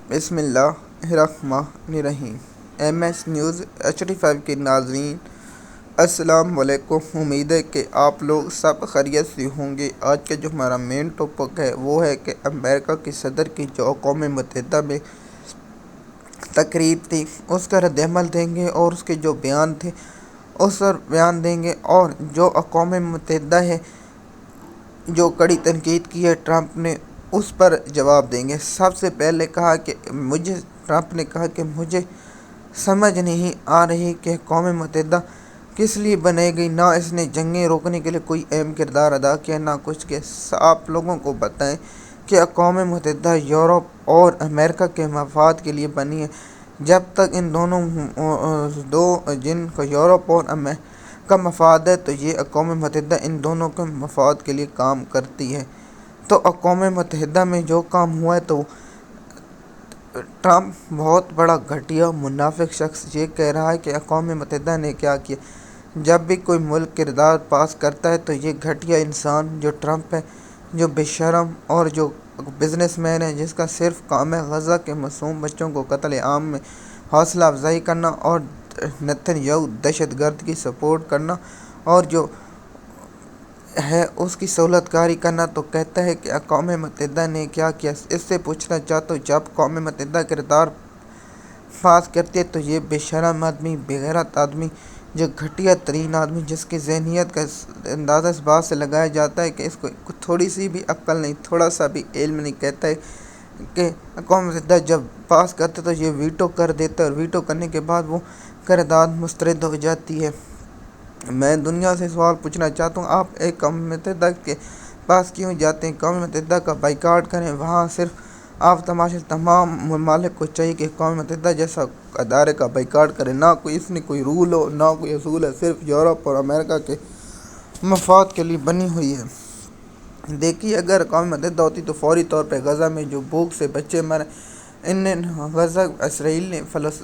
بسم اللہ الرحمن الرحیم۔ ایم ایس نیوز HD5 کے ناظرین السلام علیکم۔ امید ہے کہ آپ لوگ سب خیریت سے ہوں گے۔ آج کا جو ہمارا مین ٹاپک ہے وہ ہے کہ امریکہ کے صدر کی جو اقوام متحدہ میں تقریر تھی اس کا رد عمل دیں گے، اور اس کے جو بیان تھے اس پر بیان دیں گے، اور جو اقوام متحدہ ہے جو کڑی تنقید کی ہے ٹرمپ نے اس پر جواب دیں گے۔ سب سے پہلے ٹرمپ نے کہا کہ مجھے سمجھ نہیں آ رہی کہ اقوام متحدہ کس لیے بنائی گئی، نہ اس نے جنگیں روکنے کے لیے کوئی اہم کردار ادا کیا، نہ کچھ کے۔ آپ لوگوں کو بتائیں کہ اقوام متحدہ یورپ اور امریکہ کے مفاد کے لیے بنی ہے۔ جب تک ان دونوں جن کو یورپ اور کا مفاد ہے تو یہ اقوام متحدہ ان دونوں کے مفاد کے لیے کام کرتی ہے۔ تو اقوام متحدہ میں جو کام ہوا ہے تو ٹرمپ بہت بڑا گھٹیا منافق شخص یہ کہہ رہا ہے کہ اقوام متحدہ نے کیا کیا۔ جب بھی کوئی ملک کردار پاس کرتا ہے تو یہ گھٹیا انسان جو ٹرمپ ہے، جو بے شرم اور جو بزنس مین ہے جس کا صرف کام ہے غزہ کے معصوم بچوں کو قتل عام میں حوصلہ افزائی کرنا اور نتن یاہو دہشت گرد کی سپورٹ کرنا اور جو ہے اس کی سہولت کاری کرنا، تو کہتا ہے کہ اقوام متحدہ نے کیا کیا۔ اس سے پوچھنا چاہتا ہوں جب اقوام متحدہ کردار پاس کرتی ہے تو یہ بے شرم آدمی، بے غیرت آدمی، جو گھٹیا ترین آدمی جس کی ذہنیت کا اندازہ اس بات سے لگایا جاتا ہے کہ اس کو تھوڑی سی بھی عقل نہیں، تھوڑا سا بھی علم نہیں، کہتا ہے کہ اقوام متحدہ جب پاس کرتے تو یہ ویٹو کر دیتا ہے، اور ویٹو کرنے کے بعد وہ قرارداد مسترد ہو جاتی ہے۔ میں دنیا سے سوال پوچھنا چاہتا ہوں، آپ اقوام متحدہ کے پاس کیوں جاتے ہیں؟ اقوام متحدہ کا بائیکاٹ کریں، وہاں صرف آپ تمام ممالک کو چاہیے کہ اقوام متحدہ جیسا ادارے کا بائیکاٹ کریں، نہ کوئی اس میں کوئی رول ہو، نہ کوئی اصول ہے، صرف یورپ اور امریکہ کے مفاد کے لیے بنی ہوئی ہے۔ دیکھیے اگر اقوام متحدہ ہوتی تو فوری طور پہ غزہ میں جو بھوک سے بچے مرے، اسرائیل نے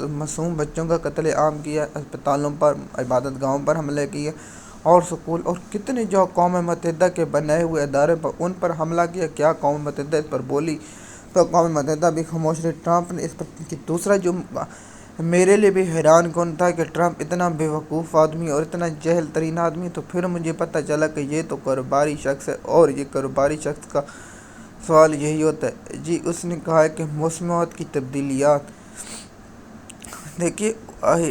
معصوم بچوں کا قتل عام کیا، اسپتالوں پر، عبادت گاہوں پر حملے کیے، اور سکول اور کتنے جو اقوام متحدہ کے بنائے ہوئے ادارے پر ان پر حملہ کیا، کیا اقوام متحدہ اس پر بولی؟ تو اقوام متحدہ بھی خاموش رہی۔ ٹرمپ نے اس پر دوسرا جو میرے لیے بھی حیران کن تھا کہ ٹرمپ اتنا بے وقوف آدمی اور اتنا جاہل ترین آدمی، تو پھر مجھے پتہ چلا کہ یہ تو کاروباری شخص ہے، اور یہ کاروباری شخص کا سوال یہی ہوتا ہے۔ جی اس نے کہا ہے کہ موسمیات کی تبدیلیات، دیکھیے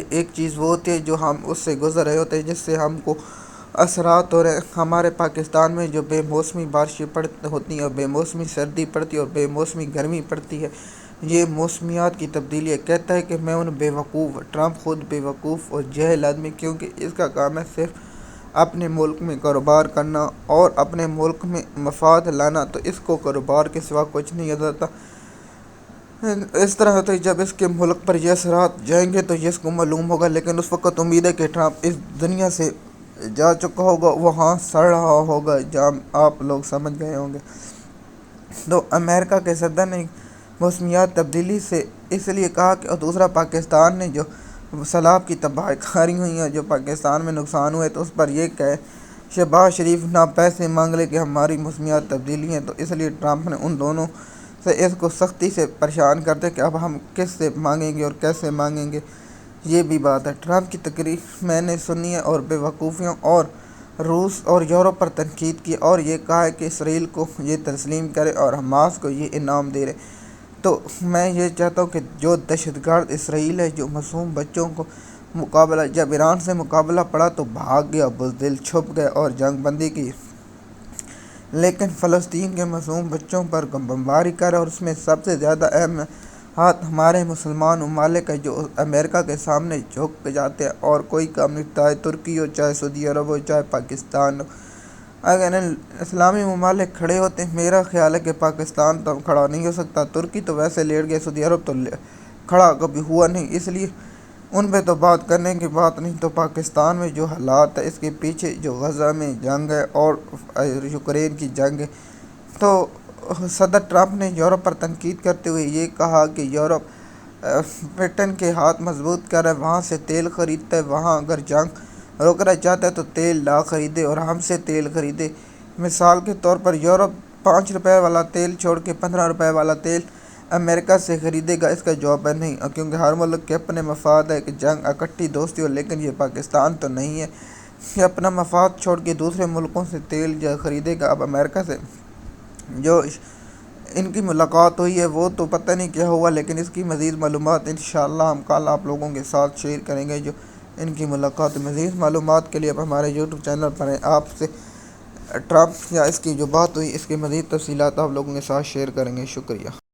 ایک چیز وہ ہوتی ہے جو ہم اس سے گزر رہے ہوتے ہیں جس سے ہم کو اثرات ہو رہے ہیں۔ ہمارے پاکستان میں جو بے موسمی بارشیں ہوتی ہیں اور بے موسمی سردی پڑتی ہے اور بے موسمی گرمی پڑتی ہے، یہ موسمیات کی تبدیلی ہے۔ کہتا ہے کہ میں ان ٹرمپ خود بے وقوف اور جاہل آدمی، کیونکہ اس کا کام ہے صرف اپنے ملک میں کاروبار کرنا اور اپنے ملک میں مفاد لانا، تو اس کو کاروبار کے سوا کچھ نہیں آتا۔ اس طرح ہوتا ہے جب اس کے ملک پر یہ اثرات جائیں گے تو اس کو معلوم ہوگا، لیکن اس وقت امید ہے کہ ٹرمپ اس دنیا سے جا چکا ہوگا، وہاں سڑ رہا ہوگا جہاں آپ لوگ سمجھ گئے ہوں گے۔ تو امریکہ کے صدر نے موسمیات تبدیلی سے اس لیے کہا کہ، اور دوسرا پاکستان نے جو سیلاب کی تباہی کاری ہوئی ہے، جو پاکستان میں نقصان ہوئے، تو اس پر یہ کہے شہباز شریف نہ پیسے مانگ لے کہ ہماری موسمیات تبدیلی ہیں، تو اس لیے ٹرمپ نے ان دونوں سے اس کو سختی سے پریشان کرتے کہ اب ہم کس سے مانگیں گے اور کیسے مانگیں گے۔ یہ بھی بات ہے۔ ٹرمپ کی تقریر میں نے سنی ہے اور بے وقوفیوں اور روس اور یورپ پر تنقید کی، اور یہ کہا ہے کہ اسرائیل کو یہ تسلیم کرے اور حماس کو یہ انعام دے رہے۔ تو میں یہ چاہتا ہوں کہ جو دہشت گرد اسرائیل ہے جو معصوم بچوں کو جب ایران سے مقابلہ پڑا تو بھاگ گیا، بزدل چھپ گئے اور جنگ بندی کی، لیکن فلسطین کے معصوم بچوں پر بمباری کرے، اور اس میں سب سے زیادہ اہم ہاتھ ہمارے مسلمان ممالک ہے جو امریکہ کے سامنے جھک جاتے ہیں اور کوئی کام نہیں، چاہے ترکی ہو، چاہے سعودی عرب ہو، چاہے پاکستان ہو۔ اگر اسلامی ممالک کھڑے ہوتے ہیں، میرا خیال ہے کہ پاکستان تو کھڑا نہیں ہو سکتا، ترکی تو ویسے لیٹ گیا، سعودی عرب تو کھڑا کبھی ہوا نہیں، اس لیے ان پہ تو بات کرنے کی بات نہیں۔ تو پاکستان میں جو حالات ہے اس کے پیچھے جو غزہ میں جنگ ہے اور یوکرین کی جنگ ہے، تو صدر ٹرمپ نے یورپ پر تنقید کرتے ہوئے یہ کہا کہ یورپ برٹن کے ہاتھ مضبوط کر ہے، وہاں سے تیل خریدتا ہے، وہاں اگر جنگ روکنا چاہتا ہے تو تیل نہ خریدے اور ہم سے تیل خریدے۔ مثال کے طور پر یورپ 5 روپے والا تیل چھوڑ کے 15 روپے والا تیل امریکہ سے خریدے گا؟ اس کا جواب ہے نہیں، کیونکہ ہر ملک کے اپنے مفاد ہے کہ جنگ، اکٹھی دوستی ہو، لیکن یہ پاکستان تو نہیں ہے کہ اپنا مفاد چھوڑ کے دوسرے ملکوں سے تیل خریدے گا۔ اب امریکہ سے جو ان کی ملاقات ہوئی ہے وہ تو پتہ نہیں کیا ہوا، لیکن اس کی مزید معلومات انشاءاللہ ہم کل آپ لوگوں کے ساتھ شیئر کریں گے جو ان کی ملاقات۔ مزید معلومات کے لیے اب ہمارے یوٹیوب چینل پر ہیں، آپ سے ٹرمپ یا اس کی جو بات ہوئی اس کی مزید تفصیلات آپ لوگوں کے ساتھ شیئر کریں گے۔ شکریہ۔